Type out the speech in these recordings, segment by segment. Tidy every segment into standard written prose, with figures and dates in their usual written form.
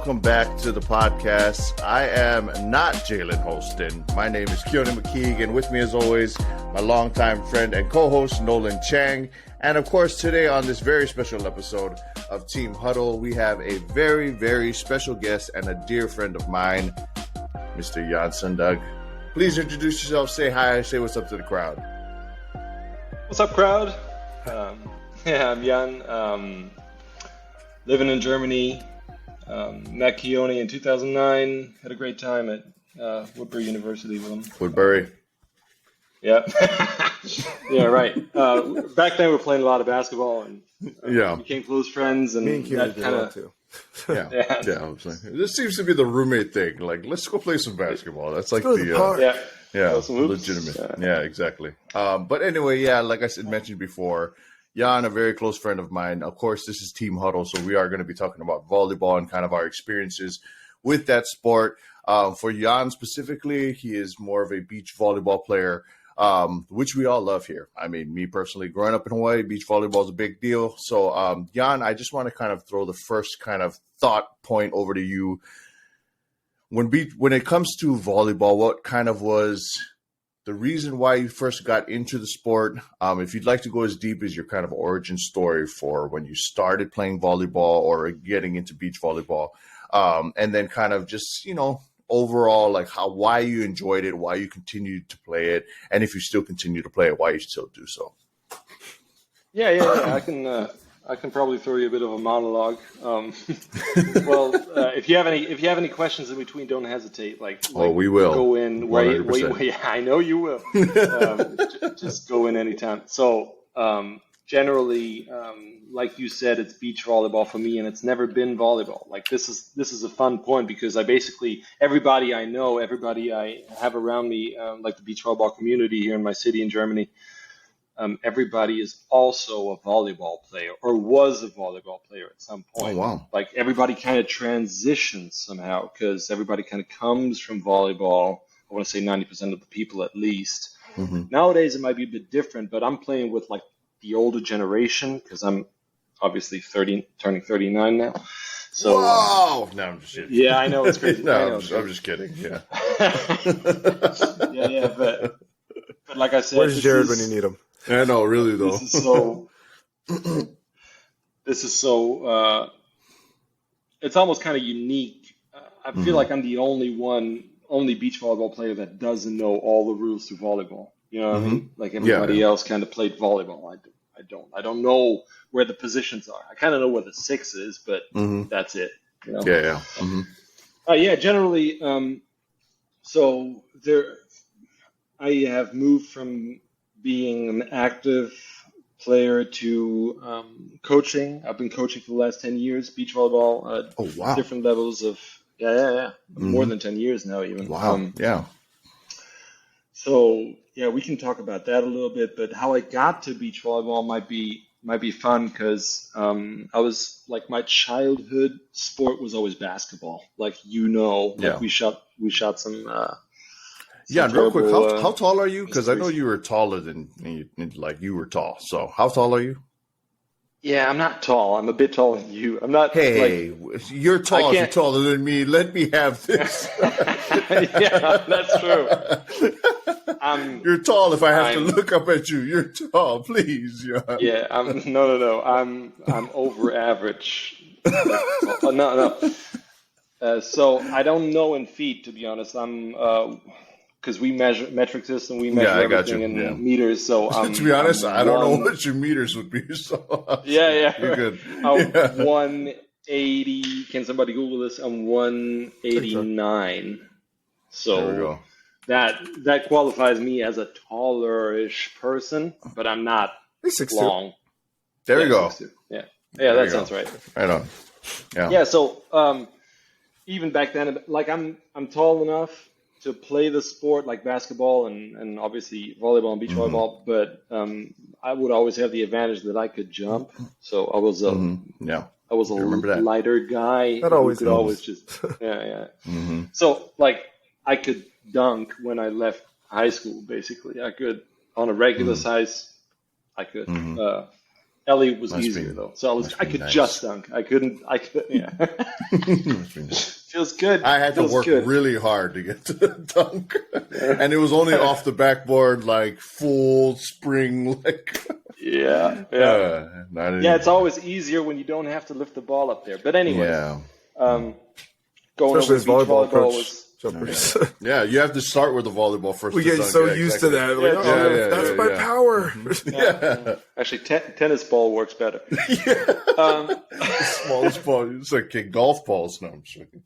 welcome back to the podcast. I am not Jalen Holston. My name is Keoni McKeague, and with me as always, my longtime friend and co-host Nolan Chang. And of course, today on this very special episode of Team Huddle, we have a very, very special guest and a dear friend of mine, Mr. Jan Sundag. Please introduce yourself, say hi, say what's up to the crowd. What's up, crowd? I'm Jan, living in Germany. Met Keoni in 2009. Had a great time at Woodbury University with him. Woodbury. Yeah. Yeah, right. Back then we were playing a lot of basketball and became close friends. And me and Keoni did that too. Yeah. I was like, this seems to be the roommate thing. Like, let's go play some basketball. That's like the legitimate. Yeah, exactly. But anyway, like I said, mentioned before, Jan, a very close friend of mine. Of course, this is Team Huddle, so we are going to be talking about volleyball and kind of our experiences with that sport. For Jan specifically, he is more of a beach volleyball player, which we all love here. I mean, me personally, growing up in Hawaii, beach volleyball is a big deal. So, Jan, I just want to kind of throw the first kind of thought point over to you. When it comes to volleyball, what kind of was the reason why you first got into the sport? If you'd like to go as deep as your kind of origin story for when you started playing volleyball or getting into beach volleyball, and then kind of just, overall, like why you enjoyed it, why you continued to play it, and if you still continue to play it, why you still do so. Yeah. I can probably throw you a bit of a monologue. Well, if you have any questions in between, don't hesitate. We will go in. Wait. I know you will. Just go in anytime. So generally, like you said, it's beach volleyball for me, and it's never been volleyball. Like this is a fun point because everybody I know, everybody I have around me, like the beach volleyball community here in my city in Germany. Everybody is also a volleyball player or was a volleyball player at some point. Oh, wow. Like everybody kind of transitions somehow because everybody kind of comes from volleyball. I want to say 90% of the people at least. Mm-hmm. Nowadays, it might be a bit different, but I'm playing with like the older generation because I'm obviously turning 39 now. So, whoa! No, I'm just kidding. Yeah, I know it's crazy. I'm just kidding. Yeah. yeah, but like I said, where's Jared when you need him? I know, really though. This is so. It's almost kind of unique. I feel like I'm the only beach volleyball player that doesn't know all the rules to volleyball. You know what I mean? Like everybody else kind of played volleyball. I don't. I don't know where the positions are. I kind of know where the six is, but that's it. You know? Yeah. Mm-hmm. Generally. So there, I have moved from being an active player to coaching. I've been coaching for the last 10 years, beach volleyball. Oh, wow. Different levels of, more than 10 years now even. Wow, So, we can talk about that a little bit, but how I got to beach volleyball might be fun because I was, like, my childhood sport was always basketball. Like, we shot some... and real quick, how tall are you? Because I know you were taller than you were tall. So how tall are you? Yeah, I'm not tall. I'm a bit taller than you. I'm not. Hey, you're tall. You're taller than me. Let me have this. Yeah, that's true. You're tall. If I have to look up at you, you're tall. Please, yeah. No. I'm over average. No. So I don't know in feet, to be honest. I'm. Because we measure metric system, we measure everything in meters. So to be honest, I don't know what your meters would be. So yeah, you're good. 180. Can somebody Google this? I'm 189. So there we go. That qualifies me as a taller-ish person, but I'm not long. There you go. 6'2". Yeah, that sounds right. Right on. Yeah. So even back then, like I'm tall enough to play the sport like basketball and obviously volleyball and beach volleyball, but I would always have the advantage that I could jump. So I was a lighter guy. That always could always just So like I could dunk when I left high school. Basically, I could on a regular size. I could. Ellie was Must easier be- though, so must I be could nice. just dunk. I couldn't. Yeah. Feels good. I had to Feels work good. really hard to get to the dunk, and it was only off the backboard, like full spring, like. Yeah. Not anymore. Yeah, it's always easier when you don't have to lift the ball up there. But anyway, Yeah. going Especially over as beach volleyball volleyball coach. was. Jumpers. Yeah, you have to start with the volleyball first. We to get dunk. so Yeah, used exactly. to that. Like, Yeah, oh, yeah, that's yeah, my yeah. power. Yeah. Actually, tennis ball works better. The smallest ball. It's like golf balls. No, I'm just joking.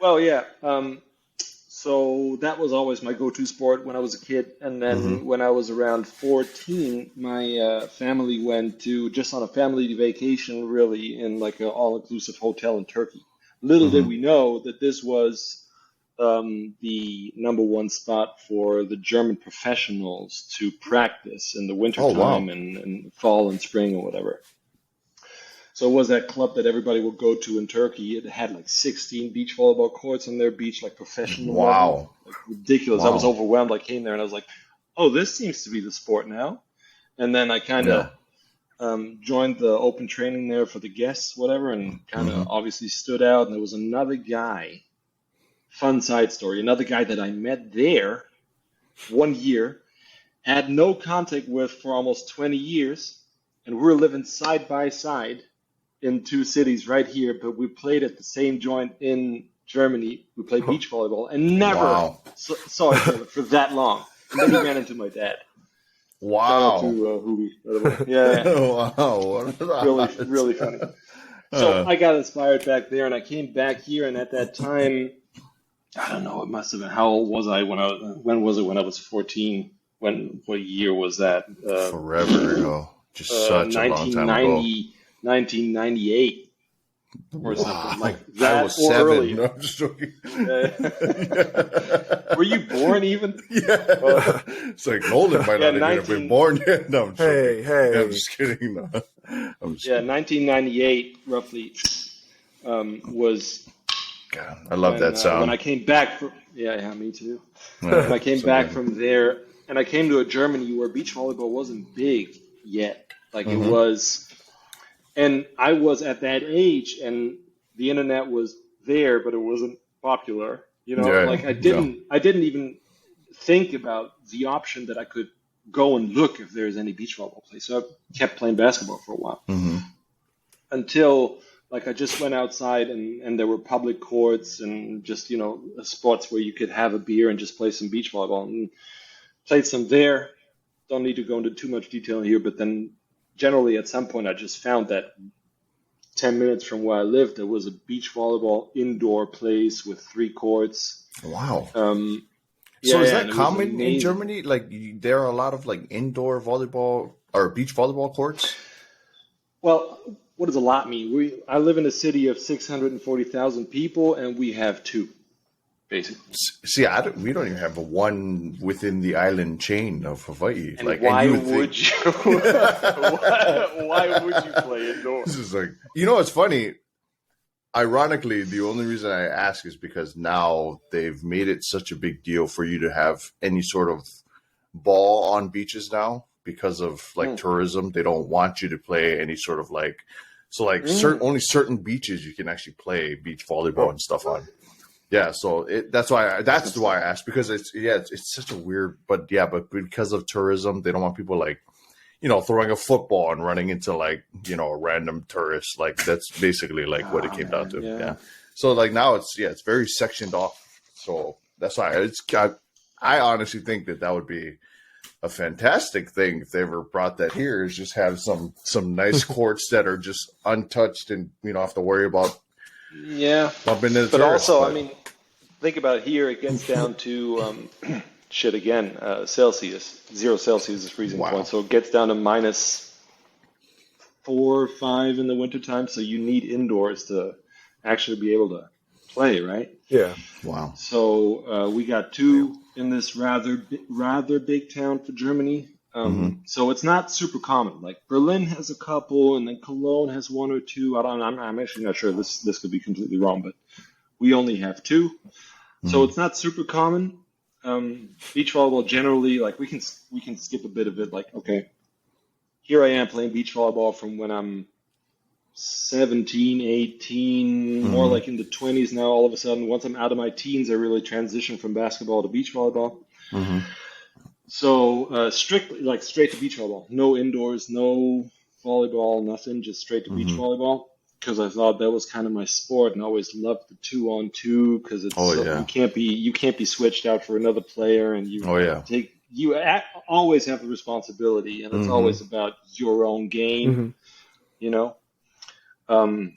Well, yeah. So that was always my go-to sport when I was a kid. And then when I was around 14, my family went to just on a family vacation, really, in like an all-inclusive hotel in Turkey. Little did we know that this was the number one spot for the German professionals to practice in the wintertime and fall and spring or whatever. So it was that club that everybody would go to in Turkey. It had like 16 beach volleyball courts on their beach, like professional level. Like ridiculous. I was overwhelmed. I came there and I was like, oh, this seems to be the sport now. And then I kind of joined the open training there for the guests, whatever, and kind of obviously stood out. And there was another guy, fun side story, another guy that I met there 1 year, had no contact with for almost 20 years. And we were living side by side in two cities right here, but we played at the same joint in Germany. We played beach volleyball and never saw each other for that long. And then he ran into my dad. Wow. Shout out to Hubi, by the way. Yeah. Wow. Really funny. So I got inspired back there, and I came back here, and at that time, I don't know, it must have been, how old was I when I was 14? What year was that? Forever ago. Just such a long time ago. 1998 or something like that. I was or 7. earlier. No, I'm just joking. Were you born even? Yeah. It's like Nolan might not even have been born yet. No, I'm just joking. Hey. I'm just kidding. No. I'm just kidding. 1998 roughly was. God, I love that sound. When I came back from me too. When I came back from there, and I came to a Germany where beach volleyball wasn't big yet. Like it was, and I was at that age, and the internet was there, but it wasn't popular. You know, I didn't even think about the option that I could go and look if there's any beach volleyball place. So I kept playing basketball for a while until like I just went outside and there were public courts and just, you know, spots where you could have a beer and just play some beach volleyball, and played some there. Don't need to go into too much detail here, but then generally at some point I just found that 10 minutes from where I lived, there was a beach volleyball indoor place with 3 courts. Wow. So is that common in Germany? Like there are a lot of like indoor volleyball or beach volleyball courts? Well, what does a lot mean? I live in a city of 640,000 people, and we have 2, basically. See, we don't even have one within the island chain of Hawaii. And why would you? Why would you play indoors? This is like, you know, it's funny. Ironically, the only reason I ask is because now they've made it such a big deal for you to have any sort of ball on beaches now because of like tourism. They don't want you to play any sort of like, only certain beaches you can actually play beach volleyball and stuff on. Yeah, so that's why I asked, because it's such a weird, but because of tourism, they don't want people like, you know, throwing a football and running into like, you know, a random tourist. Like that's basically like what it came down to. Yeah. So like now it's very sectioned off. So that's why I honestly think that would be a fantastic thing if they ever brought that here, is just have some nice courts that are just untouched and you don't have to worry about. Yeah, but also, I mean, think about it here. It gets down to Celsius. 0 Celsius is freezing point, so it gets down to -4 or 5 in the wintertime. So you need indoors to actually be able to play, right? Yeah. Wow. So we got 2 in this rather big town for Germany. So it's not super common. Like Berlin has a couple, and then Cologne has 1 or 2. I'm actually not sure. This could be completely wrong, but we only have 2. So it's not super common. beach volleyball generally, like we can skip a bit of it. Like, okay, here I am playing beach volleyball from when I'm 17, 18, more like in the 20s now. All of a sudden, once I'm out of my teens, I really transition from basketball to beach volleyball. So straight to beach volleyball. No indoors, no volleyball, nothing. Just straight to beach volleyball. Because I thought that was kind of my sport, and I always loved the 2-on-2 because it's you can't be switched out for another player, and you always have the responsibility, and it's always about your own game, you know.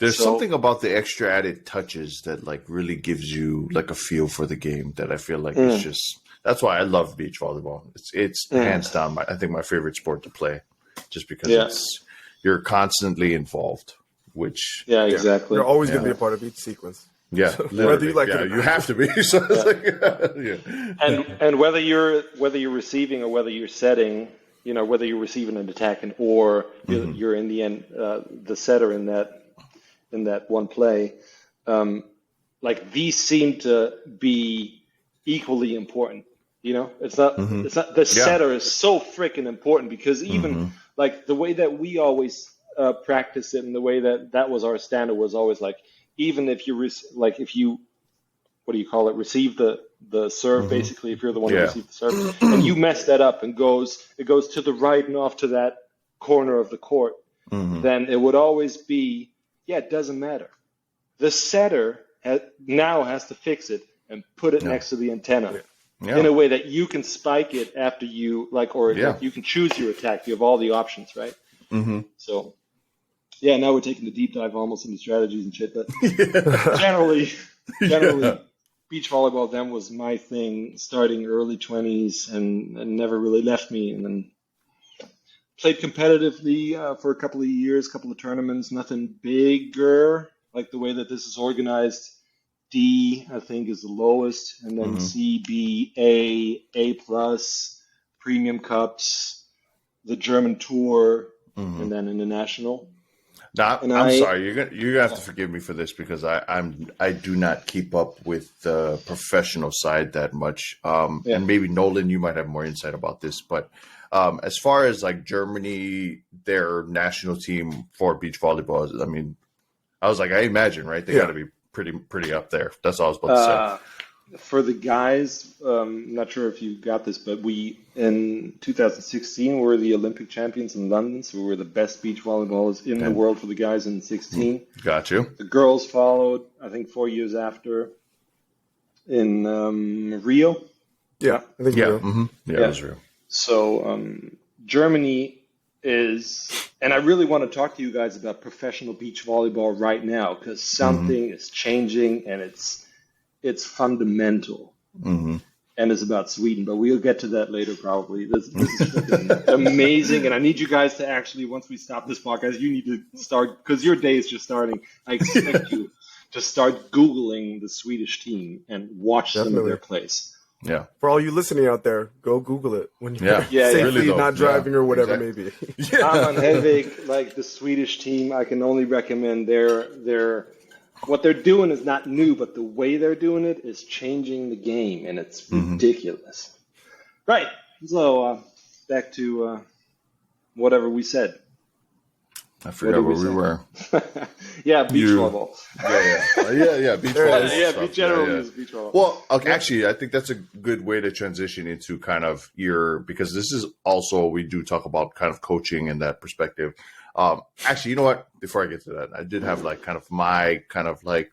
There's something about the extra added touches that like really gives you like a feel for the game that I feel like it's just that's why I love beach volleyball. It's hands down I think my favorite sport to play, just because you're constantly involved. Which exactly. You're always going to be a part of each sequence. Yeah, whether you like it, you have to be. So it's like, and whether you're receiving or whether you're setting, you know, whether you're receiving and attacking, or you're in the end the setter in that one play, like these seem to be equally important. You know, it's not the setter is so freaking important because even like the way that we always practice it, and the way that was our standard was always like, even if you if you what do you call it, receive the serve, basically, if you're the one who received the serve and you mess that up and it goes to the right and off to that corner of the court, then it would always be, it doesn't matter. The setter now has to fix it and put it next to the antenna in a way that you can spike it after you like you can choose your attack. You have all the options, right? So now we're taking a deep dive almost into strategies and shit, but generally beach volleyball then was my thing starting early 20s and never really left me. And then played competitively for a couple of years, couple of tournaments, nothing bigger, like the way that this is organized. D, I think, is the lowest, and then C, B, A plus, premium cups, the German tour, and then international. Now, I'm sorry. You're gonna have to forgive me for this because I do not keep up with the professional side that much. And maybe Nolan, you might have more insight about this. But as far as like Germany, their national team for beach volleyball, I mean, I was like, I imagine, right? They got to be pretty up there. That's all I was about to say. For the guys, I'm not sure if you got this, but we, in 2016, were the Olympic champions in London, so we were the best beach volleyballers in the world for the guys in 16. Got you. The girls followed, I think, 4 years after in Rio. Yeah, I think Rio. Yeah, it was Rio. So Germany is, and I really want to talk to you guys about professional beach volleyball right now, because something is changing, and it's fundamental, and it's about Sweden, but we'll get to that later probably. This is amazing, and I need you guys to actually, once we stop this podcast, you need to start, because your day is just starting. I expect you to start Googling the Swedish team and watch some of their plays. Yeah. For all you listening out there, go Google it when you're safely really not driving or whatever maybe. I'm on Hedvig, like the Swedish team. I can only recommend their what they're doing is not new, but the way they're doing it is changing the game, and it's ridiculous. Right. So back to whatever we said. I forgot where we were. Beach volleyball. Beach volleyball. Generally is beach volleyball. Well, okay, actually, I think that's a good way to transition into kind of because this is also, we do talk about kind of coaching in that perspective. Actually, you know what? Before I get to that, I did have like kind of my kind of like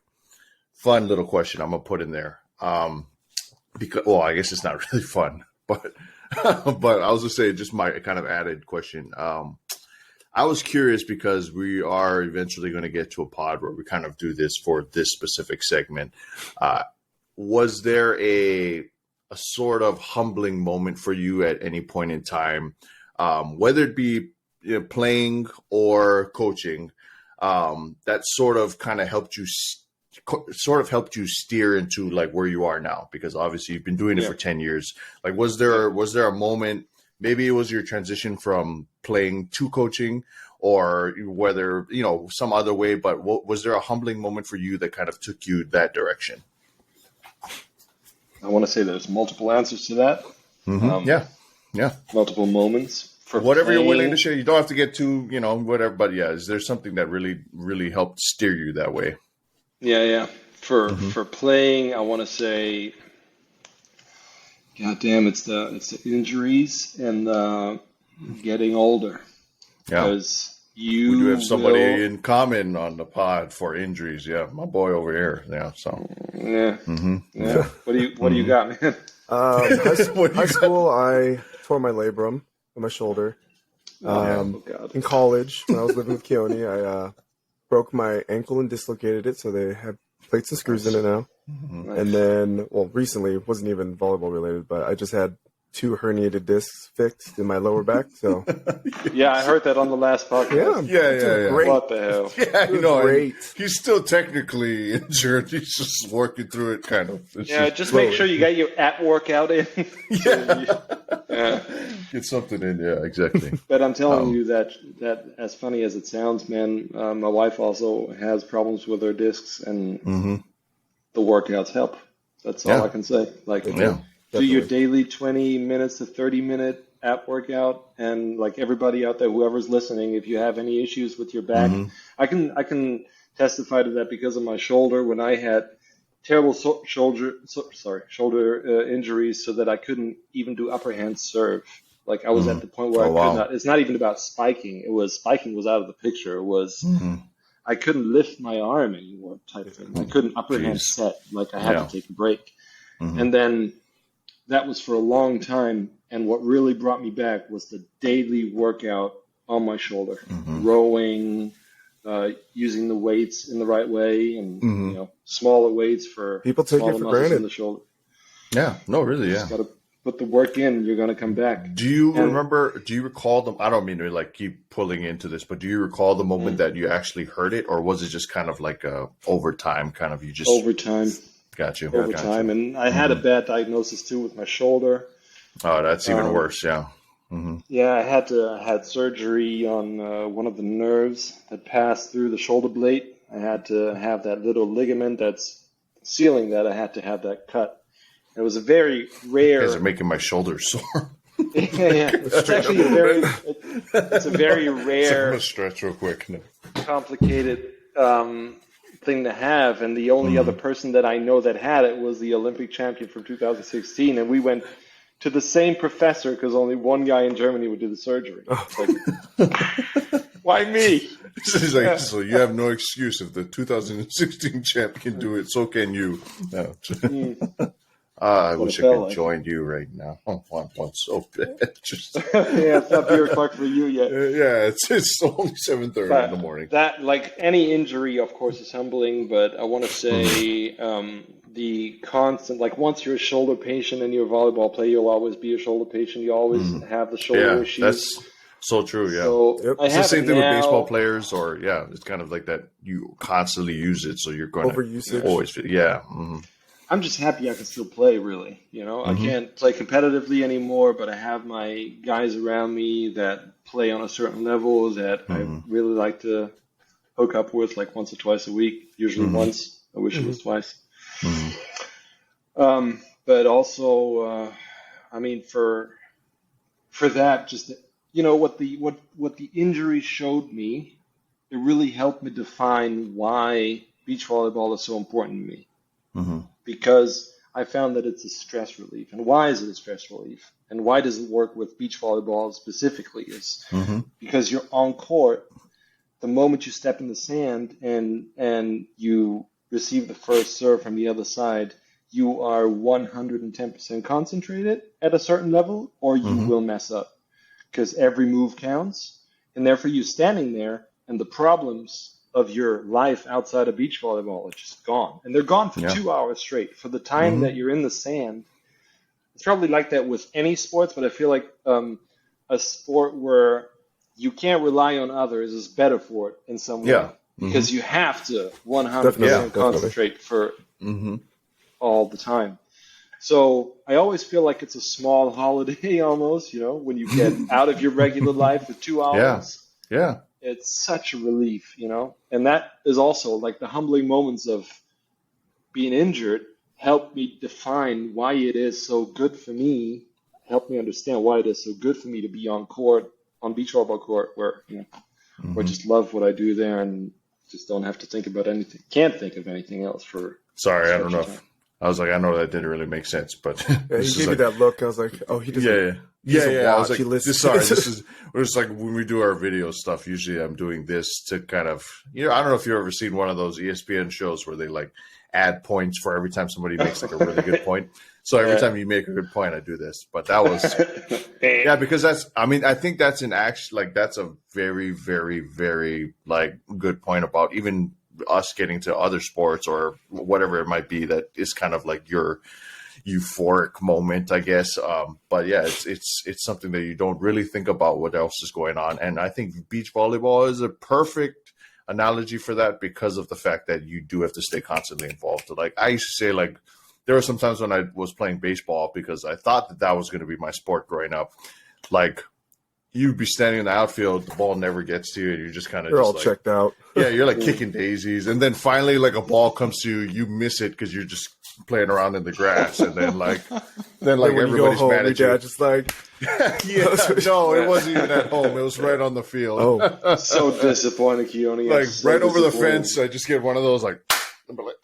fun little question I'm gonna put in there. Because I guess it's not really fun, but I was gonna say just my kind of added question. I was curious because we are eventually going to get to a pod where we kind of do this for this specific segment. Was there a sort of humbling moment for you at any point in time, whether it be playing or coaching, that sort of kind of helped you steer into like where you are now? Because obviously you've been doing it for 10 years. Like, was there a moment? Maybe it was your transition from playing to coaching, or whether, some other way, but was there a humbling moment for you that kind of took you that direction? I want to say there's multiple answers to that. Yeah. Multiple moments. For whatever playing. You're willing to share. You don't have to get too, whatever. But yeah, is there something that really, really helped steer you that way? Yeah. For playing, I want to say, God damn, it's the injuries and getting older. Yeah. Because we do have somebody in common on the pod for injuries. Yeah, my boy over here. Yeah. So. Yeah. Yeah. What do you got, man? High school, I tore my labrum on my shoulder. In college, when I was living with Keoni, I broke my ankle and dislocated it, so they have plates and screws in it now. Nice. And then, recently, it wasn't even volleyball related, but I just had 2 herniated discs fixed in my lower back. So yeah, I heard that on the last podcast. Yeah. Great. What the hell? Yeah, great. He's still technically injured. He's just working through it, kind of. Just make sure you got your at workout in. Get something in. Yeah, exactly. But I'm telling you that as funny as it sounds, man, my wife also has problems with her discs, and the workouts help. That's all I can say. Do your daily 20 minutes to 30-minute app workout, and like everybody out there, whoever's listening, if you have any issues with your back, I can testify to that because of my shoulder. When I had terrible shoulder injuries, so that I couldn't even do upper hand serve. Like I was at the point where I could not. It's not even about spiking. Spiking was out of the picture. It was I couldn't lift my arm anymore, type of thing. I couldn't upper hand set. Like I had to take a break, and then. That was for a long time, and what really brought me back was the daily workout on my shoulder, rowing, using the weights in the right way, and smaller weights for people take it for granted in the shoulder. Yeah, no, really, Just got to put the work in. You're going to come back. Do you recall them? I don't mean to keep pulling into this, but do you recall the moment that you actually heard it, or was it just kind of like a overtime kind of overtime? Got you. Over time. And I had a bad diagnosis too with my shoulder. Oh, that's even worse. Yeah. Yeah, I had surgery on one of the nerves that passed through the shoulder blade. I had to have that little ligament that's sealing that. I had to have that cut. It was a very rare. You guys are making my shoulders sore. Yeah. It's actually it's a very rare. I'm gonna stretch real quick. No. Complicated thing to have, and the only other person that I know that had it was the Olympic champion from 2016, and we went to the same professor because only one guy in Germany would do the surgery. Why me? He's like, so you have no excuse. If the 2016 champ can do it, so can you. No. I wish I could join you right now. I want so bad. It's not beer o'clock for you yet. It's only 7:30 in the morning. That, like any injury, of course, is humbling. But I want to say the constant, like once you're a shoulder patient and you're a volleyball player, you'll always be a shoulder patient. You always have the shoulder issues. That's so true. Yeah, so it's the same thing with baseball players, or it's kind of like that. You constantly use it, so you're going to always. Yeah. I'm just happy I can still play, really. I can't play competitively anymore, but I have my guys around me that play on a certain level that I really like to hook up with, like once or twice a week, usually once. I wish it was twice. But also, I mean, for that, just, what the injury showed me, it really helped me define why beach volleyball is so important to me. Because I found that it's a stress relief. And why is it a stress relief? And why does it work with beach volleyball specifically? Is because you're on court, the moment you step in the sand and you receive the first serve from the other side, you are 110% concentrated at a certain level, or you will mess up. Because every move counts. And therefore you're standing there, and the problems of your life outside of beach volleyball are just gone. And they're gone for 2 hours straight. For the time that you're in the sand, it's probably like that with any sports, but I feel like a sport where you can't rely on others is better for it in some way. Because you have to 100% concentrate for all the time. So I always feel like it's a small holiday almost, when you get out of your regular life for 2 hours. Yeah. It's such a relief, and that is also like the humbling moments of being injured. helped me define why it is so good for me, helped me understand why it is so good for me to be on beach volleyball court, where where I just love what I do there and just don't have to think about anything, can't think of anything else for. Sorry, I don't know. I was like, I know that didn't really make sense, but yeah, he gave me that look. I was like, oh, he doesn't. Yeah. I was like, we're just like when we do our video stuff. Usually, I'm doing this to kind of, I don't know if you've ever seen one of those ESPN shows where they like add points for every time somebody makes like a really good point. So every time you make a good point, I do this. But that was, because I think that's an action, like that's a very, very, very like good point about even us getting to other sports or whatever it might be that is kind of like your euphoric moment, I guess. But yeah, it's something that you don't really think about what else is going on. And I think beach volleyball is a perfect analogy for that because of the fact that you do have to stay constantly involved. Like I used to say, like there were some times when I was playing baseball because I thought that was going to be my sport growing up. Like you'd be standing in the outfield, the ball never gets to you, and you're just kind of all like, checked out. Yeah, you're like kicking daisies, and then finally, like a ball comes to you, you miss it because you're just playing around in the grass, and then like everybody's home, mad at your you. dad just like, no, it wasn't even at home. It was right on the field. Oh, so disappointed, Keoni. Like right over the fence, I just get one of those like, I'm like,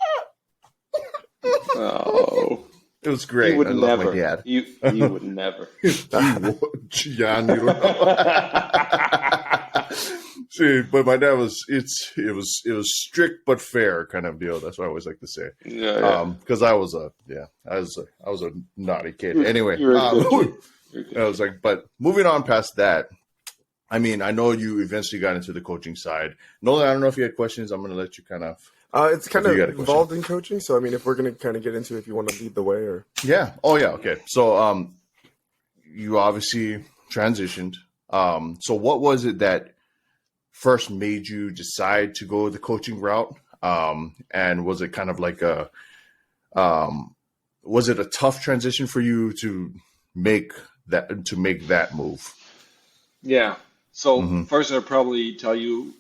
oh. It was great. You would I never. love my dad. You would never. Jan, you don't know. See, but my dad was it was strict but fair kind of deal. That's what I always like to say. Because I was a naughty kid. Anyway, I was like, but moving on past that, I mean, I know you eventually got into the coaching side. Nolan, I don't know if you had questions. I'm going to let you kind of. It's kind of involved in coaching, so I mean, if we're going to kind of get into it, if you want to lead the way, or okay. So, you obviously transitioned. So, what was it that first made you decide to go the coaching route? And was it kind of like was it a tough transition for you to make that move? Yeah. So first, I'd probably tell you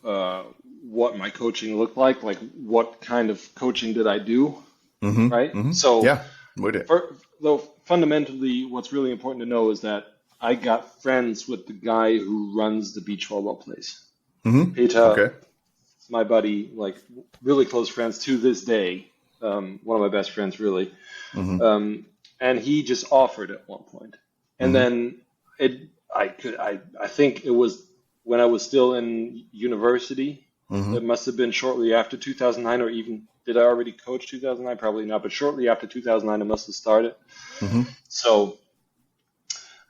what my coaching looked like what kind of coaching did I do, right? So though fundamentally, what's really important to know is that I got friends with the guy who runs the beach volleyball place. Peter, my buddy, like really close friends to this day, one of my best friends, really. And he just offered at one point. And then I think it was when I was still in university. It must have been shortly after 2009, or even did I already coach 2009? Probably not, but shortly after 2009, it must have started. So,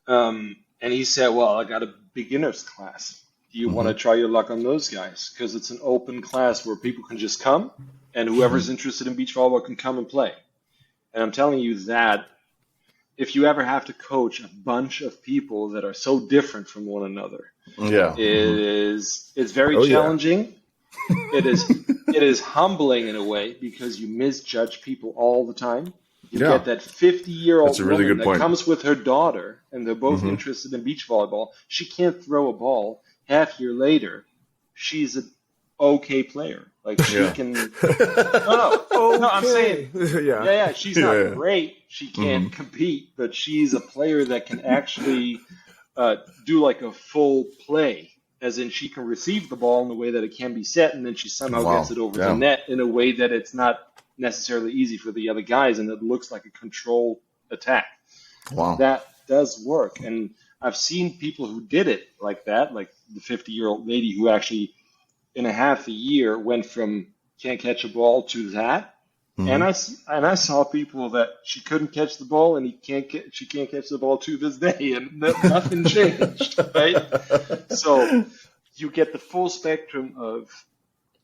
and he said, well, I got a beginner's class. Do you want to try your luck on those guys? Because it's an open class where people can just come, and whoever's interested in beach volleyball can come and play. And I'm telling you that if you ever have to coach a bunch of people that are so different from one another, it's very challenging. It is humbling in a way because you misjudge people all the time. You get that 50-year-old woman that comes with her daughter, and they're both interested in beach volleyball. She can't throw a ball. Half year later, she's an okay player. Like she can. No, I'm saying, she's not great. She can't compete, but she's a player that can actually do like a full play. As in, she can receive the ball in the way that it can be set, and then she somehow gets it over the net in a way that it's not necessarily easy for the other guys, and it looks like a control attack. Wow. That does work. And I've seen people who did it like that, like the 50-year-old lady who actually, in a half a year, went from can't catch a ball to that. And I saw people that she couldn't catch the ball, and she can't catch the ball to this day, and nothing changed, right? So you get the full spectrum of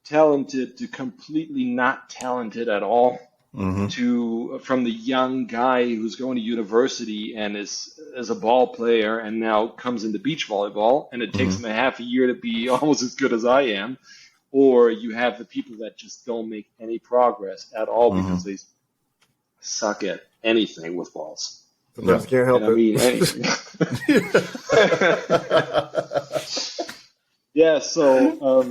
talented to completely not talented at all, from the young guy who's going to university and is a ball player and now comes into beach volleyball, and it takes him a half a year to be almost as good as I am. Or you have the people that just don't make any progress at all because they suck at anything with balls. Sometimes you can't help it. I mean, anything. So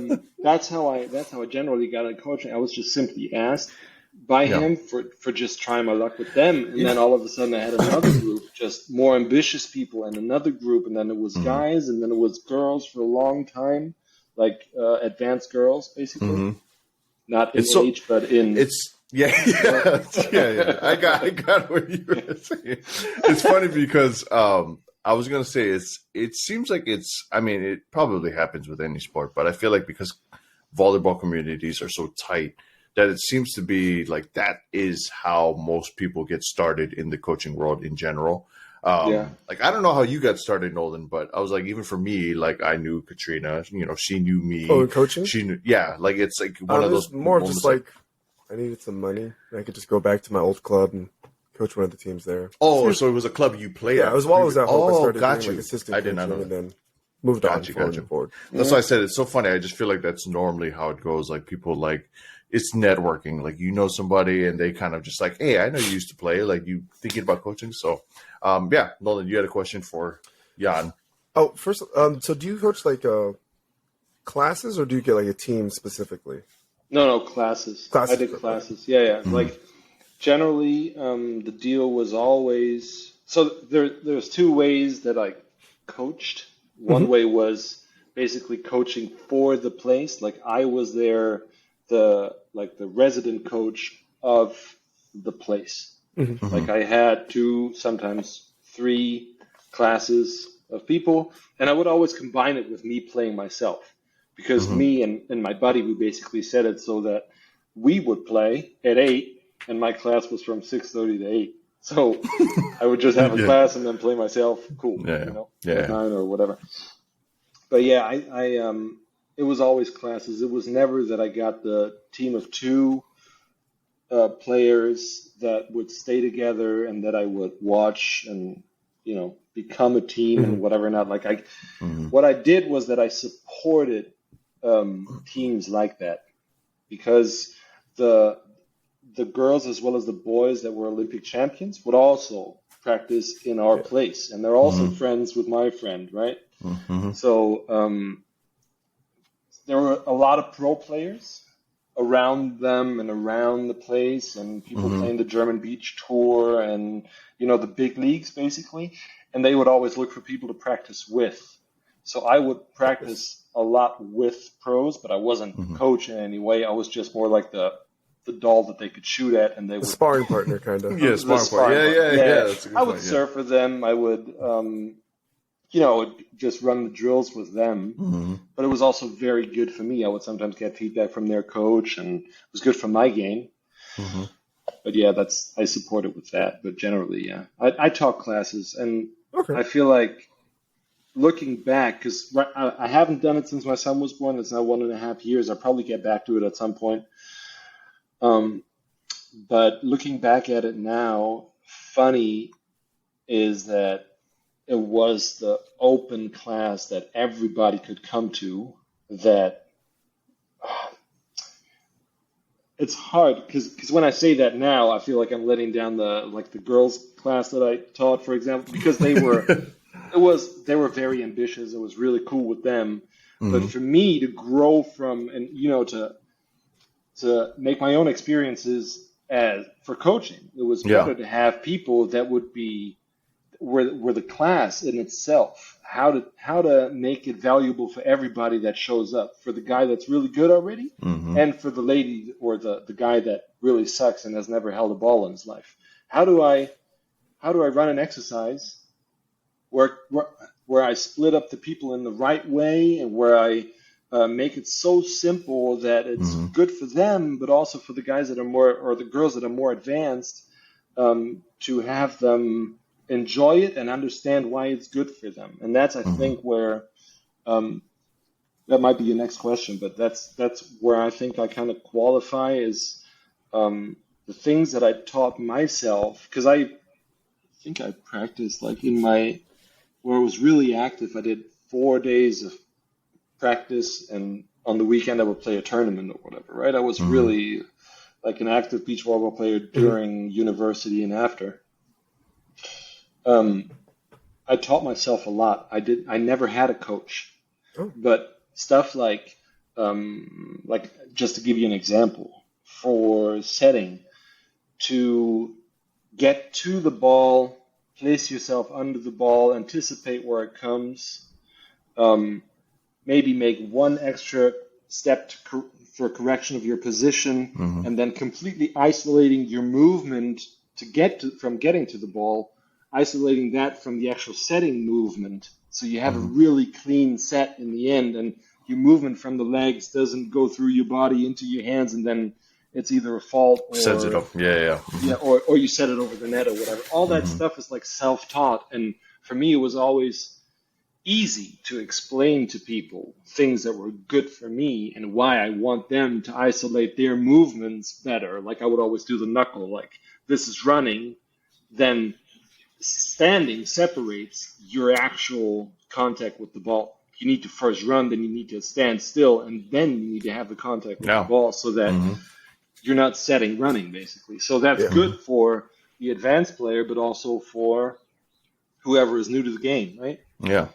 that's how I generally got into coaching. I was just simply asked, by him for just trying my luck with them. And then all of a sudden I had another group, just more ambitious people, and another group, and then it was guys, and then it was girls for a long time, like advanced girls, basically. Not in age, but in... Yeah. I got what you were saying. It's funny because I was gonna say it seems like it probably happens with any sport, but I feel like because volleyball communities are so tight that it seems to be like that is how most people get started in the coaching world in general. Like I don't know how you got started, Nolan, but I was like, even for me, like I knew Katrina, she knew me. Oh, in coaching? She knew, like it's like one of those more just like I needed some money. I could just go back to my old club and coach one of the teams there. Oh, so it was a club you played at? Yeah, it was while I was at Hope. I started doing like assistant I did not know and then moved on forward. That's why I said it's so funny. I just feel like that's normally how it goes. Like people like it's networking. Like somebody and they kind of just like, hey, I know you used to play. Like you thinking about coaching. So Nolan, you had a question for Jan. Oh, first, so do you coach like classes or do you get like a team specifically? No, classes. I did classes. Yeah. Like generally, the deal was always so. There's two ways that I coached. One way was basically coaching for the place. Like I was there, the resident coach of the place. Like I had 2, sometimes 3 classes of people, and I would always combine it with me playing myself. Because me and my buddy, we basically set it so that we would play at 8, and my class was from 6:30 to 8. So I would just have a class and then play myself. Cool, at 9 or whatever. But it was always classes. It was never that I got the team of 2 players that would stay together and that I would watch and become a team and whatever. Not like what I did was that I supported teams like that, because the girls as well as the boys that were Olympic champions would also practice in our place, and they're also friends with my friend, right? So there were a lot of pro players around them and around the place, and people playing the German beach tour and the big leagues basically, and they would always look for people to practice with. So I would practice a lot with pros, but I wasn't coach in any way. I was just more like the doll that they could shoot at, and they would sparring partner kind of. Yeah, sparring partner. Yeah. That's a good I would surf with them. I would, just run the drills with them. But it was also very good for me. I would sometimes get feedback from their coach, and it was good for my game. But yeah, I support it with that. But generally, I taught classes, and I feel like, looking back, because I haven't done it since my son was born. It's now 1.5 years. I'll probably get back to it at some point. But looking back at it now, funny is that it was the open class that everybody could come to. That it's hard because when I say that now, I feel like I'm letting down the girls class that I taught, for example, because they were. They were very ambitious. It was really cool with them. But for me to grow from and to make my own experiences for coaching, it was better to have people that would be were the class in itself. How to make it valuable for everybody that shows up, for the guy that's really good already, and for the lady or the guy that really sucks and has never held a ball in his life. How do I run an exercise where I split up the people in the right way, and where I make it so simple that it's good for them, but also for the guys that are more, or the girls that are more advanced, to have them enjoy it and understand why it's good for them. And that's, I think, where that might be your next question, but that's where I think I kind of qualify is the things that I taught myself, because I think I practiced like where I was really active. I did 4 days of practice, and on the weekend I would play a tournament or whatever, right? I was really like an active beach volleyball player during university and after. I taught myself a lot. I never had a coach, but stuff like just to give you an example, for setting, to get to the ball, place yourself under the ball, anticipate where it comes, maybe make one extra step for correction of your position, and then completely isolating your movement to from getting to the ball, isolating that from the actual setting movement. So you have a really clean set in the end, and your movement from the legs doesn't go through your body into your hands, and then it's either a fault or sets it up. or you set it over the net or whatever. All that stuff is like self-taught, and for me, it was always easy to explain to people things that were good for me and why I want them to isolate their movements better. Like I would always do the knuckle, like this is running, then standing separates your actual contact with the ball. You need to first run, then you need to stand still, and then you need to have the contact with the ball so that you're not setting running, basically. So that's good for the advanced player, but also for whoever is new to the game, right? Yeah.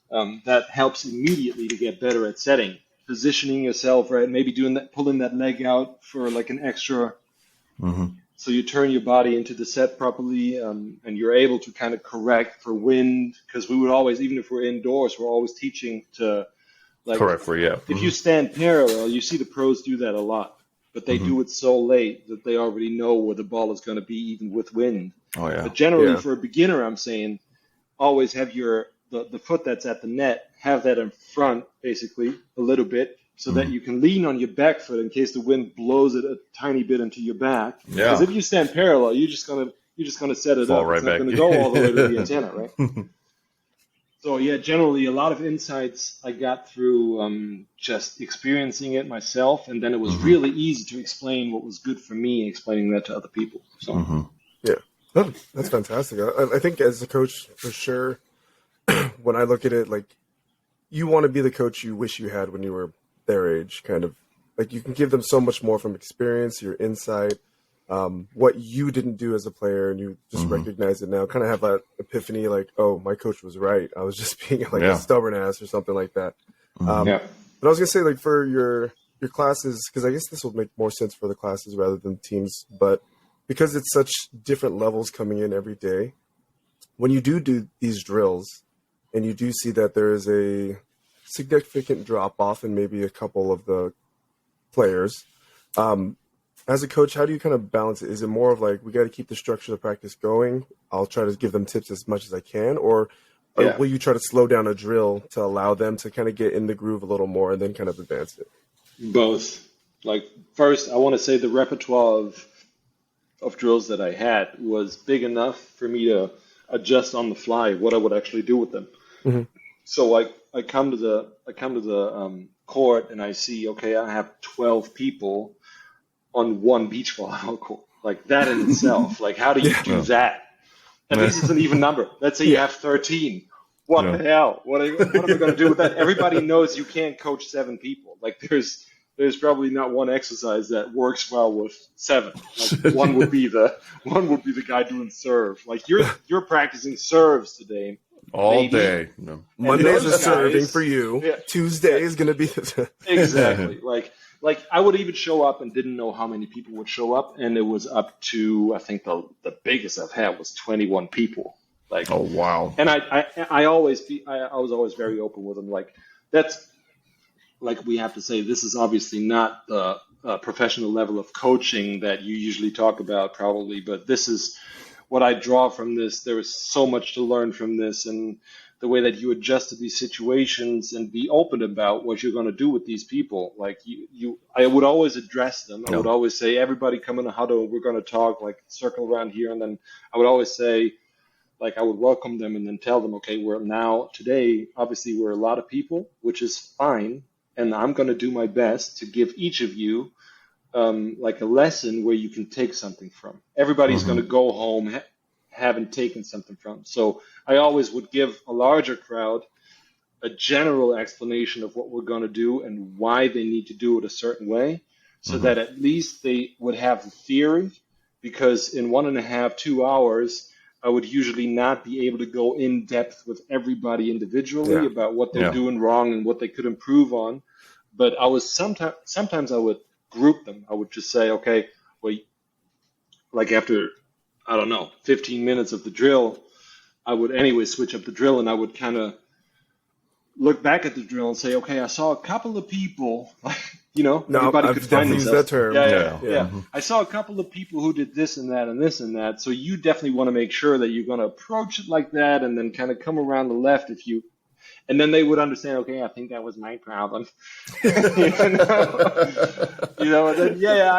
That helps immediately to get better at setting, positioning yourself, right? Maybe doing that, pulling that leg out for like an extra, so you turn your body into the set properly, and you're able to kind of correct for wind. Because we would always, even if we're indoors, we're always teaching to like correct for If you stand parallel, you see the pros do that a lot, but they do it so late that they already know where the ball is going to be, even with wind. Oh yeah. But generally, for a beginner, I'm saying always have the foot that's at the net, have that in front, basically, a little bit, so that you can lean on your back foot in case the wind blows it a tiny bit into your back. Yeah. Because if you stand parallel, you're just gonna set it Fall up. right It's not back. gonna go all the way to the antenna, right? So yeah, generally a lot of insights I got through just experiencing it myself, and then it was really easy to explain what was good for me, explaining that to other people. So Yeah, that's fantastic. I think as a coach, for sure, when I look at it, like you want to be the coach you wish you had when you were their age, kind of like you can give them so much more from experience, your insight, what you didn't do as a player, and you just recognize it now. Kind of have that epiphany, like, oh, my coach was right. I was just being like a stubborn ass or something like that. But I was gonna say, like, for your classes, because I guess this will make more sense for the classes rather than teams, but because it's such different levels coming in every day, when you do these drills and you do see that there is a significant drop off in maybe a couple of the players, as a coach, how do you kind of balance it? Is it more of like, we got to keep the structure of the practice going, I'll try to give them tips as much as I can, or will you try to slow down a drill to allow them to kind of get in the groove a little more and then kind of advance it? both. Like first, I want to say the repertoire of drills that I had was big enough for me to adjust on the fly what I would actually do with them. So I come to the court and I see, okay, I have 12 people on one beach volleyball court. Like that in itself, like how do you do that? And this is an even number. Let's say you have 13. What the hell? What am I going to do with that? Everybody knows you can't coach 7 people. Like there's probably not one exercise that works well with 7. Like one would be the guy doing serve. Like you're practicing serves today. All day. No. Mondays are serving for you. Yeah. Tuesday is going to be exactly. Like I would even show up and didn't know how many people would show up, and it was up to, I think the biggest I've had was 21 people. Like, oh wow! And I was always very open with them. Like that's like we have to say this is obviously not the professional level of coaching that you usually talk about probably, but this is what I draw from this. There is so much to learn from this, and the way that you adjust to these situations and be open about what you're going to do with these people. Like I would always address them. I would always say, everybody come in a huddle. We're going to talk, like circle around here. And then I would always say, like, I would welcome them and then tell them, okay, today, obviously we're a lot of people, which is fine. And I'm going to do my best to give each of you like a lesson where you can take something from. Everybody's going to go home haven't taken something from. So I always would give a larger crowd a general explanation of what we're going to do and why they need to do it a certain way, so that at least they would have the theory, because in 1.5, 2 hours, I would usually not be able to go in depth with everybody individually about what they're doing wrong and what they could improve on. But I was sometimes I would group them. I would just say, okay, well, like after, I don't know, 15 minutes of the drill, I would anyway switch up the drill, and I would kind of look back at the drill and say, okay, I saw a couple of people, No, everybody I've could find definitely used themselves. that term. Yeah. I saw a couple of people who did this and that and this and that. So you definitely want to make sure that you're going to approach it like that, and then kind of come around the left and then they would understand, okay, I think that was my problem. And then, I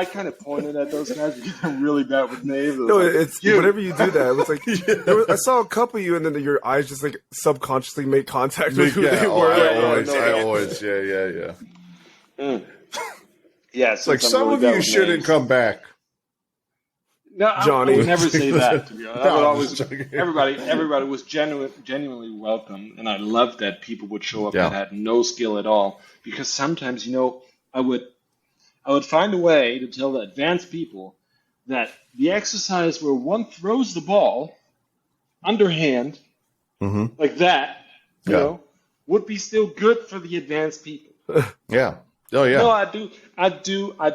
kind of pointed at those guys because I'm really bad with names. No, it's whenever you do that, it was like, I saw a couple of you, and then your eyes just like subconsciously make contact with who they were. I always, yeah. Yeah, it's like some of you shouldn't come back. No, Johnny. I would never say that, to be honest. I would always, everybody was genuinely welcome, and I loved that people would show up that had no skill at all. Because sometimes, I would find a way to tell the advanced people that the exercise where one throws the ball underhand, like that, you know, would be still good for the advanced people. Yeah. Oh yeah. No, I'd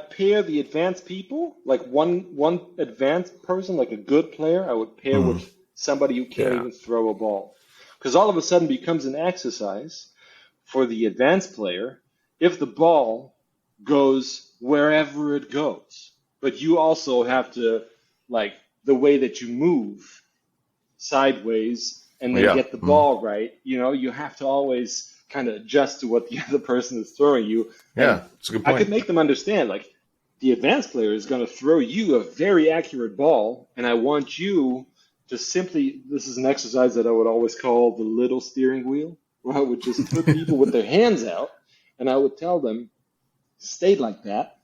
pair the advanced people, like one advanced person, like a good player, I would pair with somebody who can't even throw a ball. Because all of a sudden becomes an exercise for the advanced player if the ball goes wherever it goes. But you also have to, like, the way that you move sideways and then get the ball right, you have to always kind of adjust to what the other person is throwing you. Yeah, it's a good point. I could make them understand, like, the advanced player is going to throw you a very accurate ball, and I want you to simply, this is an exercise that I would always call the little steering wheel, where I would just put people with their hands out, and I would tell them, stay like that,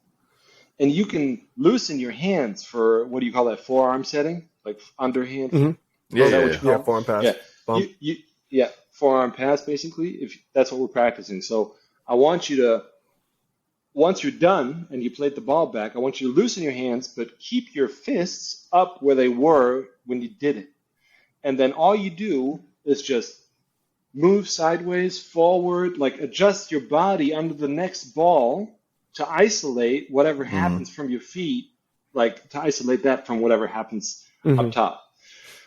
and you can loosen your hands for, what do you call that, forearm setting? Like underhand? Mm-hmm. Yeah, forearm pass. Yeah. Forearm pass, basically, if that's what we're practicing. So I want you to, once you're done and you played the ball back, I want you to loosen your hands, but keep your fists up where they were when you did it. And then all you do is just move sideways, forward, like adjust your body under the next ball to isolate whatever happens from your feet, like to isolate that from whatever happens up top.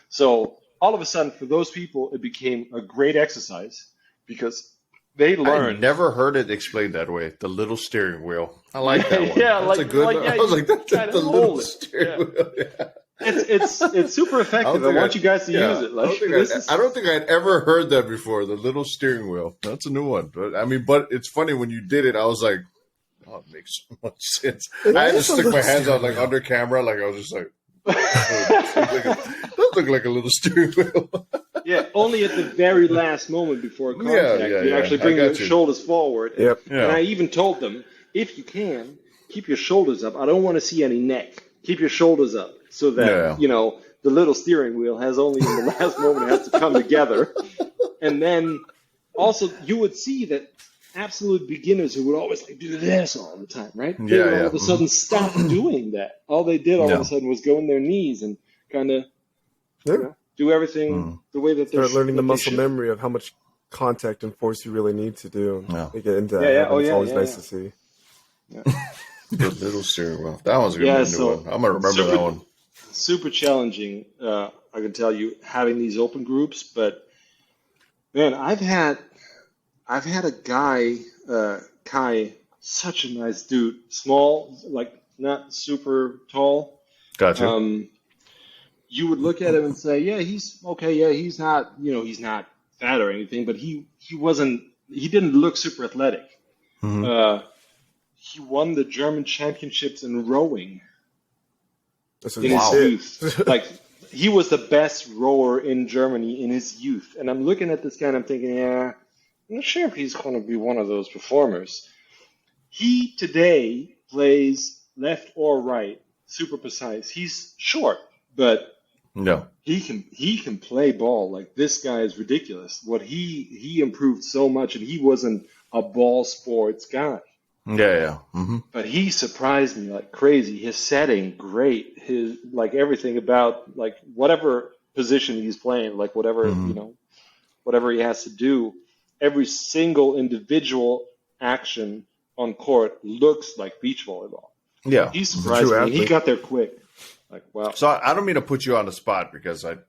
So all of a sudden, for those people, it became a great exercise because they learned. I never heard it explained that way. The little steering wheel. I like that one. Yeah, that's a good one. I was like, that's the little steering wheel. Yeah. It's super effective. I want you guys to use it. Like, I don't think I'd ever heard that before. The little steering wheel. That's a new one. But it's funny when you did it. I was like, oh, it makes so much sense. I had to stick my hands out like under camera. Like I was just like. That looked like a little steering wheel. Yeah, only at the very last moment before contact, you actually bring your shoulders forward. Yep. And I even told them, if you can, keep your shoulders up. I don't want to see any neck. Keep your shoulders up so that, the little steering wheel has only in the last moment it has to come together. And then also you would see that absolute beginners who would always do this all the time, right? They would all of a sudden stop doing that. All they did all of a sudden was go on their knees and kind of do everything the way that they're start learning the muscle memory of how much contact and force you really need to do. They get into that. It's always nice to see. Yeah. The little steering wheel. That one's going to be a new one. I'm going to remember that one. Super challenging, I can tell you, having these open groups. But, man, I've had a guy, Kai, such a nice dude. Small, like not super tall. Gotcha. You would look at him and say, yeah, he's okay. Yeah, he's not, he's not fat or anything, but he didn't look super athletic. He won the German championships in rowing in his youth. Like, he was the best rower in Germany in his youth. And I'm looking at this guy and I'm thinking, I'm not sure if he's going to be one of those performers. He today plays left or right, super precise. He's short, but he can play ball. Like, this guy is ridiculous. What he improved so much, and he wasn't a ball sports guy. But he surprised me like crazy. His setting, great. His everything about whatever position he's playing, whatever whatever he has to do. Every single individual action on court looks like beach volleyball. Yeah, he surprised me. He got there quick. Like, wow. So I don't mean to put you on the spot because I'm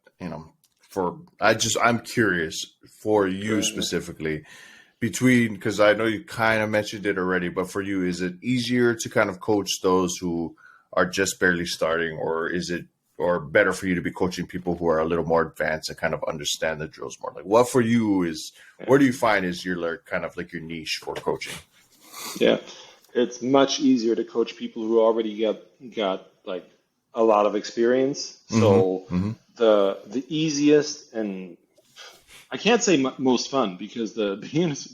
curious for you specifically because I know you kind of mentioned it already, but for you, is it easier to kind of coach those who are just barely starting, or is it better for you to be coaching people who are a little more advanced and kind of understand the drills more? Like, what for you where do you find is your kind of like your niche for coaching? Yeah, it's much easier to coach people who already got like a lot of experience. So the easiest, and I can't say most fun, because the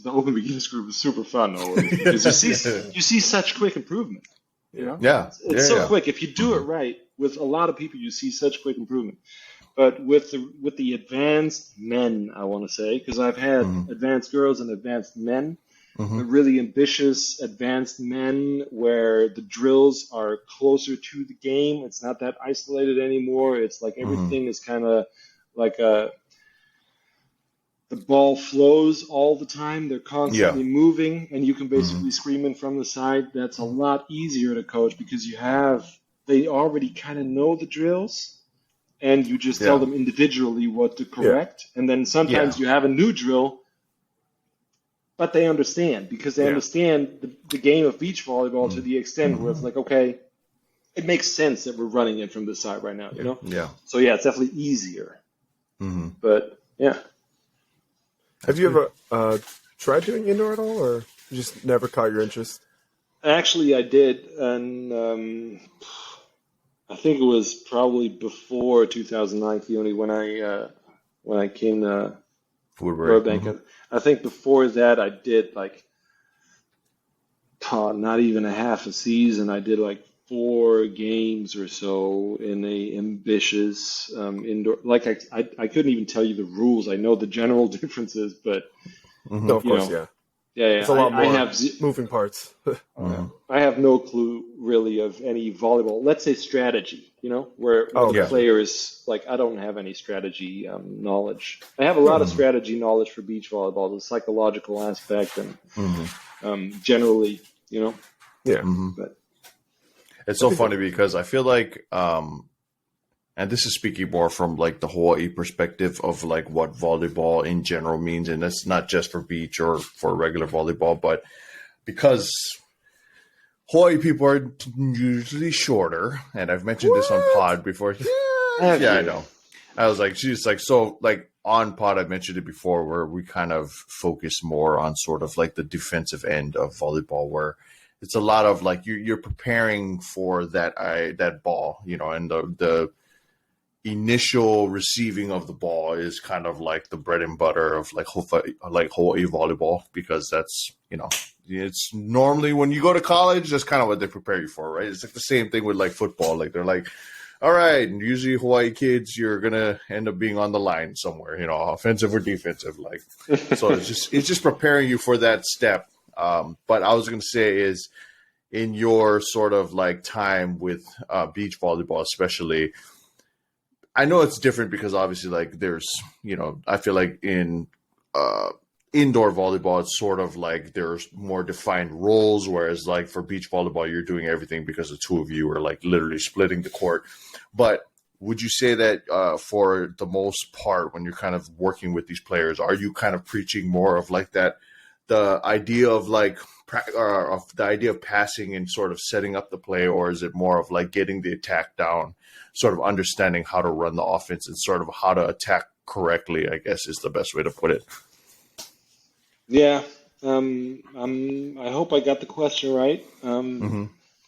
open beginners group is super fun always, because you see such quick improvement. You know, it's so quick. If you do it right with a lot of people, you see such quick improvement. But with the advanced men, I want to say, because I've had advanced girls and advanced men, the really ambitious advanced men where the drills are closer to the game. It's not that isolated anymore. It's like everything is kind of like the ball flows all the time. They're constantly moving, and you can basically scream in from the side. That's a lot easier to coach because they already kind of know the drills, and you just tell them individually what to correct. And then sometimes you have a new drill, but they understand, because they understand the game of beach volleyball to the extent where it's like, okay, it makes sense that we're running it from this side right now, you know? Yeah. So yeah, it's definitely easier. But yeah. Have you ever tried doing indoor at all, or just never caught your interest? Actually, I did, and I think it was probably before 2009, Keoni, when I came to Burbank. I think before that, I did like not even a half a season. I did like 4 games or so in a ambitious indoor. Like I couldn't even tell you the rules. I know the general differences, but no, of course, yeah. It's a lot more moving parts. I have no clue really of any volleyball. Let's say strategy, where the players, like, I don't have any strategy knowledge. I have a lot of strategy knowledge for beach volleyball, the psychological aspect, and generally, Yeah. But it's so funny because I feel like, and this is speaking more from like the Hawaii perspective of like what volleyball in general means. And that's not just for beach or for regular volleyball, but because Hawaii people are usually shorter. And I've mentioned this on pod before. Yeah, I know. I was like, she's like, so like on pod, I mentioned it before, where we kind of focus more on sort of like the defensive end of volleyball, where it's a lot of like you're preparing for that ball, and the initial receiving of the ball is kind of like the bread and butter of like Hawaii volleyball, because that's, it's normally when you go to college, that's kind of what they prepare you for, right? It's like the same thing with like football. Like they're like, all right, and usually Hawaii kids, you're gonna end up being on the line somewhere, offensive or defensive. Like, so it's just preparing you for that step. But I was gonna say is, in your sort of like time with beach volleyball, especially, I know it's different because obviously like there's, I feel like in indoor volleyball, it's sort of like there's more defined roles, whereas like for beach volleyball, you're doing everything because the two of you are like literally splitting the court. But would you say that for the most part, when you're kind of working with these players, are you kind of preaching more of like that, the idea of like of the idea of passing and sort of setting up the play, or is it more of like getting the attack down, sort of understanding how to run the offense and sort of how to attack correctly, I guess is the best way to put it? Yeah. I hope I got the question right.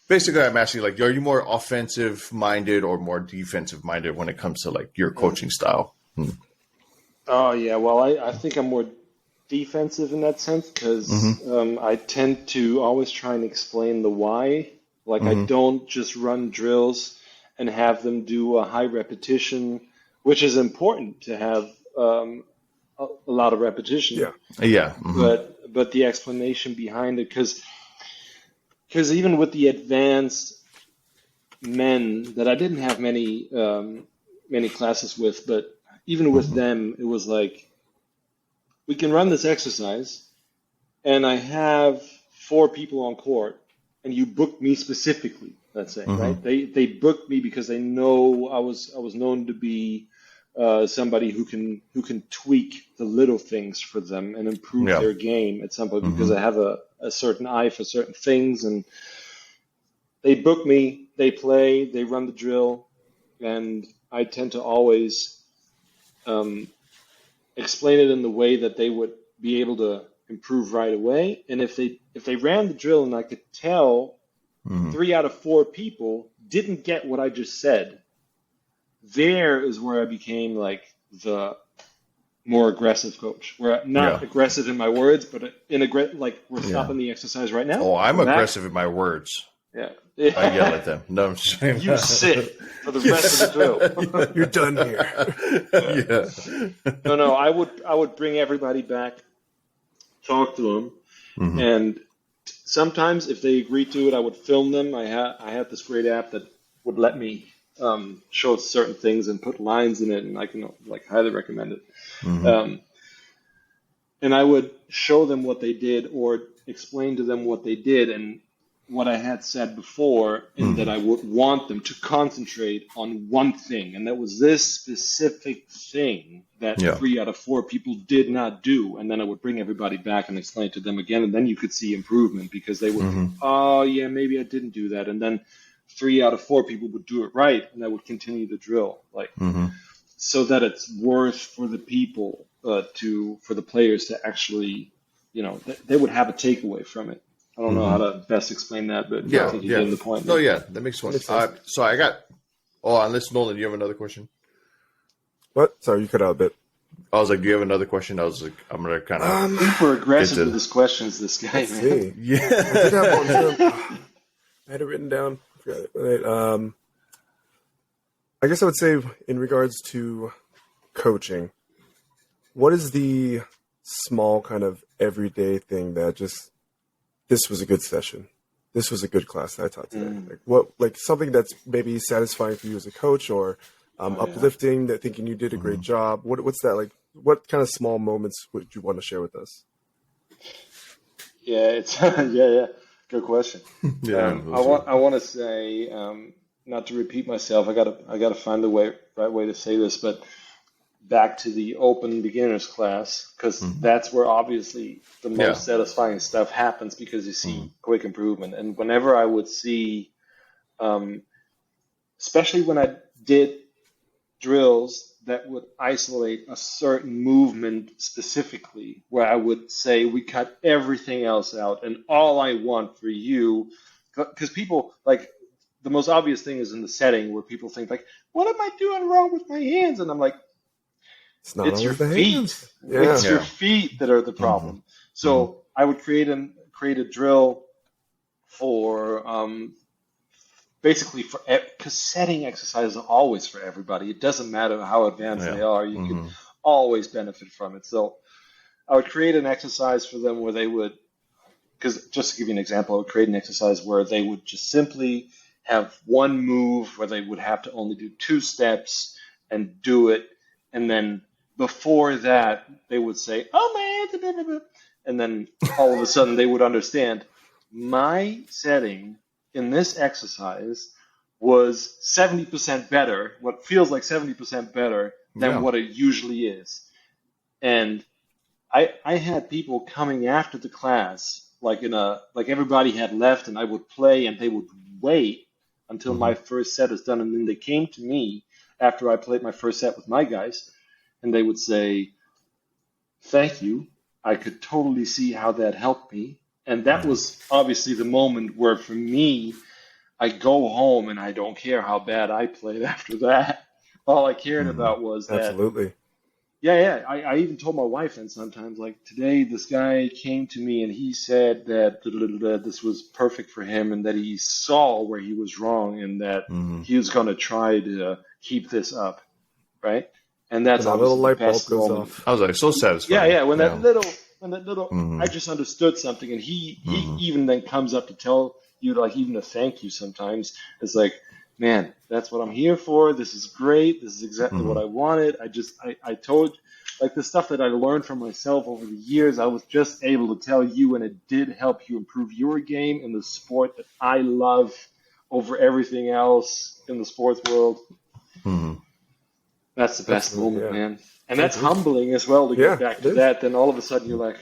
Basically, I'm asking, like, are you more offensive minded or more defensive minded when it comes to like your coaching style? Oh yeah, well, I think I'm more defensive in that sense, because I tend to always try and explain the why. Like, I don't just run drills and have them do a high repetition, which is important to have a lot of repetition. Yeah. But the explanation behind it, because even with the advanced men that I didn't have many classes with, but even with them, it was like, we can run this exercise, and I have 4 people on court, and you booked me specifically. let's say, right? They booked me because they know I was known to be somebody who can tweak the little things for them and improve their game at some point because I have a certain eye for certain things, and they book me, they play, they run the drill, and I tend to always explain it in the way that they would be able to improve right away. And if they ran the drill and I could tell 3 out of 4 people didn't get what I just said, there is where I became like the more aggressive coach. Where I'm not aggressive in my words, but like we're stopping the exercise right now. Oh, I'm aggressive in my words. Yeah. I yell at them. No, I'm just saying. You sit for the rest of the drill. You're done here. No, I would bring everybody back, talk to them, and sometimes if they agreed to it, I would film them. I had this great app that would let me show certain things and put lines in it, and I can like highly recommend it. And I would show them what they did or explain to them what they did and what I had said before, and that I would want them to concentrate on one thing, and that was this specific thing that 3 out of 4 people did not do. And then I would bring everybody back and explain to them again, and then you could see improvement because they would, oh yeah, maybe I didn't do that, and then 3 out of 4 people would do it right, and I would continue the drill, like so that it's worth for the people for the players to actually, they would have a takeaway from it. I don't know how to best explain that, but I think you get the point. No, that makes sense. So I got. Oh, unless Nolan, you have another question? What? Sorry, you cut out a bit. I was like, do you have another question? I was like, I'm gonna kind of super aggressive with his questions. This guy, man. See. Yeah, I did have one too. I had it written down. I forgot it. Right. I guess I would say in regards to coaching, what is the small kind of everyday thing that just this was a good session. This was a good class that I taught today. Like something that's maybe satisfying for you as a coach, or uplifting, that thinking you did a great job. What's that like? What kind of small moments would you want to share with us? Yeah, it's good question. I want to say, not to repeat myself. I gotta find the right way to say this, but back to the open beginners class, because that's where obviously the most satisfying stuff happens, because you see quick improvement. And whenever I would see, especially when I did drills that would isolate a certain movement specifically, where I would say we cut everything else out and all I want for you, because people, like, the most obvious thing is in the setting where people think like, what am I doing wrong with my hands? And I'm like, it's your feet. Yeah. It's your feet that are the problem. So I would create a drill for basically for, because setting exercises are always for everybody. It doesn't matter how advanced they are. You can always benefit from it. So I would create an exercise for them where they would, because just to give you an example, I would create an exercise where they would just simply have one move where they would have to only do 2 steps and do it, and then before that, they would say, oh man, and then all of a sudden they would understand my setting in this exercise was 70% better, what feels like 70% better than what it usually is. And I had people coming after the class, like everybody had left, and I would play and they would wait until my first set is done. And then they came to me after I played my first set with my guys, and they would say, thank you. I could totally see how that helped me. And that was obviously the moment where, for me, I go home and I don't care how bad I played after that. All I cared about was that. Absolutely. Yeah. I even told my wife, and sometimes, like, today this guy came to me and he said that this was perfect for him, and that he saw where he was wrong, and that he was going to try to keep this up, right? And that's a little light bulb goes moment. off. I was like so satisfied. Yeah. When that little, I just understood something, and he even then comes up to tell you, like, even to thank you sometimes. It's like, man, that's what I'm here for. This is great. This is exactly what I wanted. I told, like, the stuff that I learned from myself over the years, I was just able to tell you, and it did help you improve your game in the sport that I love over everything else in the sports world. Mm-hmm. That's the best moment, yeah. man. And that's humbling as well to get back to that. Then all of a sudden you're like,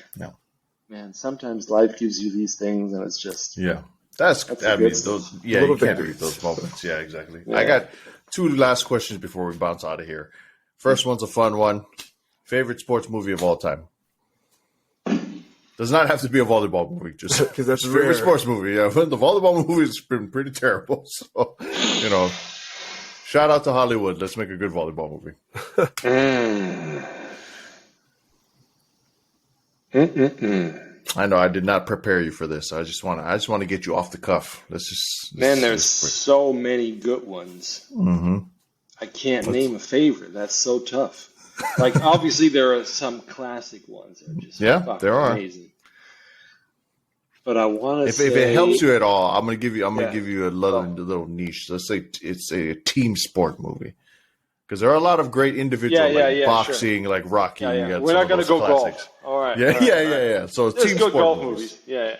man, sometimes life gives you these things, and it's just That's I mean stuff. those you can't beat those moments. Yeah, exactly. Yeah. I got 2 last questions before we bounce out of here. First one's a fun one. Favorite sports movie of all time? Does not have to be a volleyball movie, just because that's a favorite sports movie. Yeah, the volleyball movie has been pretty terrible. So, shout out to Hollywood. Let's make a good volleyball movie. I know I did not prepare you for this. I just want to get you off the cuff. There's so many good ones. Mm-hmm. I can't name a favorite. That's so tough. Like obviously there are some classic ones that are just there are amazing. But I want to say, if it helps you at all, I'm gonna give you a little niche. Let's say it's a team sport movie. Because there are a lot of great individual boxing, like Rocky. Yeah. We're not going to go classics. golf. All right. Yeah. So Let's team go sport golf movies. Yeah.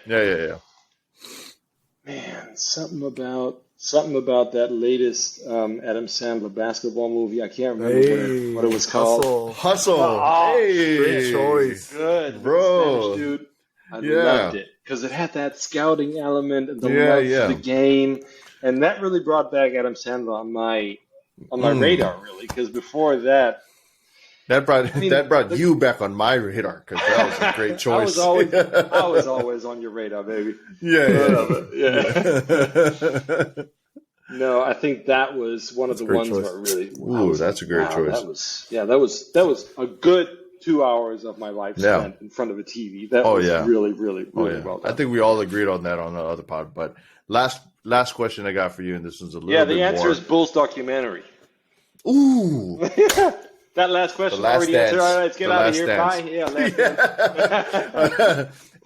Man, something about that latest Adam Sandler basketball movie. I can't remember what it was called. Hustle. Great choice. Good, bro, Spanish dude. I loved it because it had that scouting element and the love for the game, and that really brought back Adam Sandler on my radar, really, because before that brought you back on my radar because that was a great choice. I was always on your radar, baby. Yeah. No, I think that was one of the ones where really. That's a great choice. That was a good 2 hours of my life spent in front of a TV. That was really well done. I think we all agreed on that on the other pod. But last question I got for you, and this one's a little bit more. Yeah, the answer is Bulls documentary. Ooh. That last question already answered. All right, let's get out of here.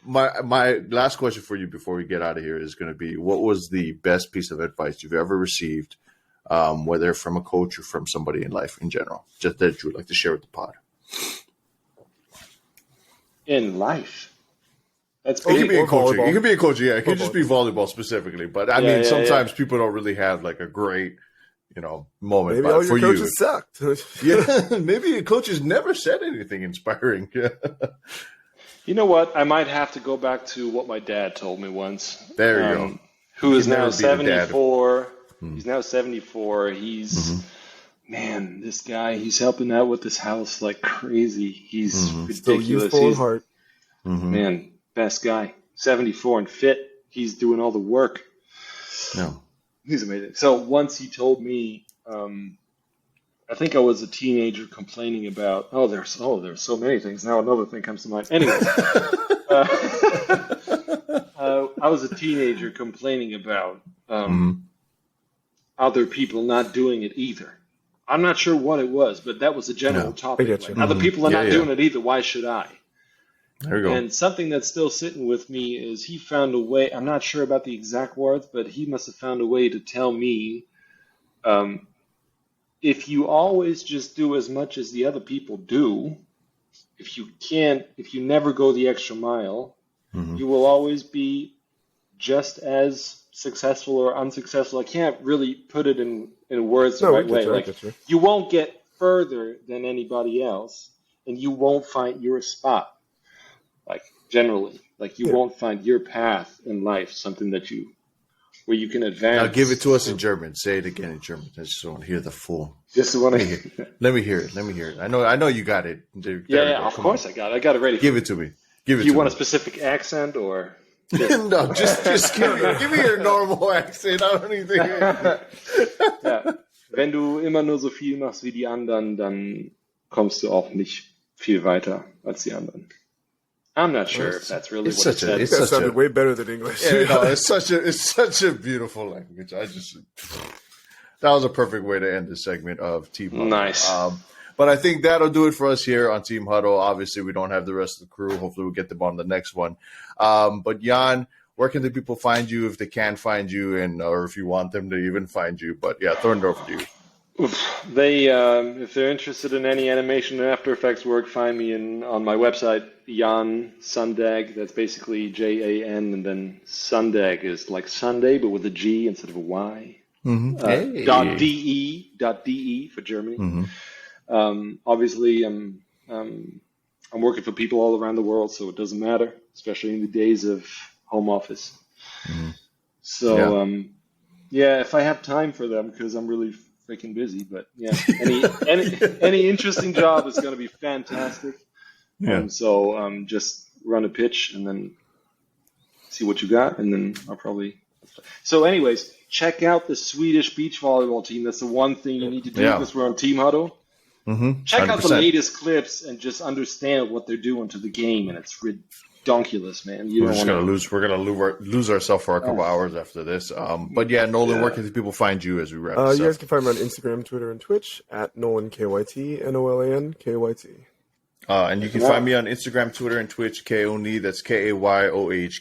Bye. My last question for you before we get out of here is going to be: what was the best piece of advice you've ever received, whether from a coach or from somebody in life in general, just that you would like to share with the pod? In life. It could be a coaching. It could be a coaching. Yeah, it could just be volleyball specifically. But I mean, sometimes people don't really have like a great, moment. Maybe all your coaches sucked. Maybe your coaches never said anything inspiring. You know what? I might have to go back to what my dad told me once. There you go. Who is now 74. He's now 74. He's man, this guy. He's helping out with this house like crazy. He's ridiculous. Still youthful at heart. Man, best guy. 74 and fit. He's doing all the work. No. He's amazing. So once he told me, I think I was a teenager complaining about, there's so many things. Now another thing comes to mind. Anyway, I was a teenager complaining about other people not doing it either. I'm not sure what it was, but that was a general topic. Like, other people are not doing it either. Why should I? There you go. And something that's still sitting with me is he found a way. I'm not sure about the exact words, but he must have found a way to tell me, if you always just do as much as the other people do, if you never go the extra mile, you will always be just as successful or unsuccessful. I can't really put it in words the right way. You won't get further than anybody else, and you won't find your spot. Like generally, you won't find your path in life, something where you can advance. Now give it to us in German. Say it again in German. I just want to hear the full. Just want to let me hear it. I know you got it. Of course I got it. I got it ready. Give it to me. Do you want a specific accent or? No, just give me your normal accent. I don't even think. Wenn du immer nur so viel machst wie die anderen, dann kommst du auch nicht viel weiter als die anderen. I'm not sure if that's really what it said. That sounded way better than English. It's such a beautiful language. That was a perfect way to end this segment of Team Huddle. Nice. But I think that'll do it for us here on Team Huddle. Obviously, we don't have the rest of the crew. Hopefully, we'll get them on the next one. But Jan, where can the people find you if they can find you, or if you want them to even find you? But yeah, throw it over to you. They, if they're interested in any animation and After Effects work, find me on my website, Jan Sundag. That's basically Jan, and then Sundag is like Sunday, but with a G instead of a Y. Hey. .de for Germany. Obviously, I'm working for people all around the world, so it doesn't matter, especially in the days of home office. So, if I have time for them, because I'm really freaking busy, but yeah, any interesting job is going to be fantastic. So just run a pitch and then see what you got, and then I'll probably. So, anyways, check out the Swedish beach volleyball team. That's the one thing you need to do because we're on Team Huddle. Check out the latest clips and just understand what they're doing to the game, and it's ridiculous, man. We're gonna lose ourselves for a couple hours after this. But yeah, Nolan, where can people find you as we wrap this up? You guys can find me on Instagram, Twitter, and Twitch at NolanKYT, NOLANKYT. And you can find me on Instagram, Twitter, and Twitch, Keoni. That's KAYOHKNEE.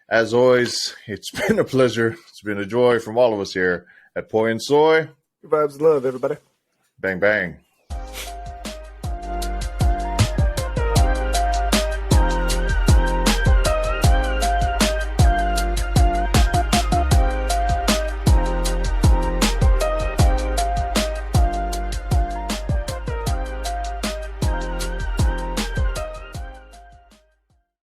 As always, it's been a pleasure. It's been a joy from all of us here at Poi N Soy. Good vibes, love, everybody. Bang, bang.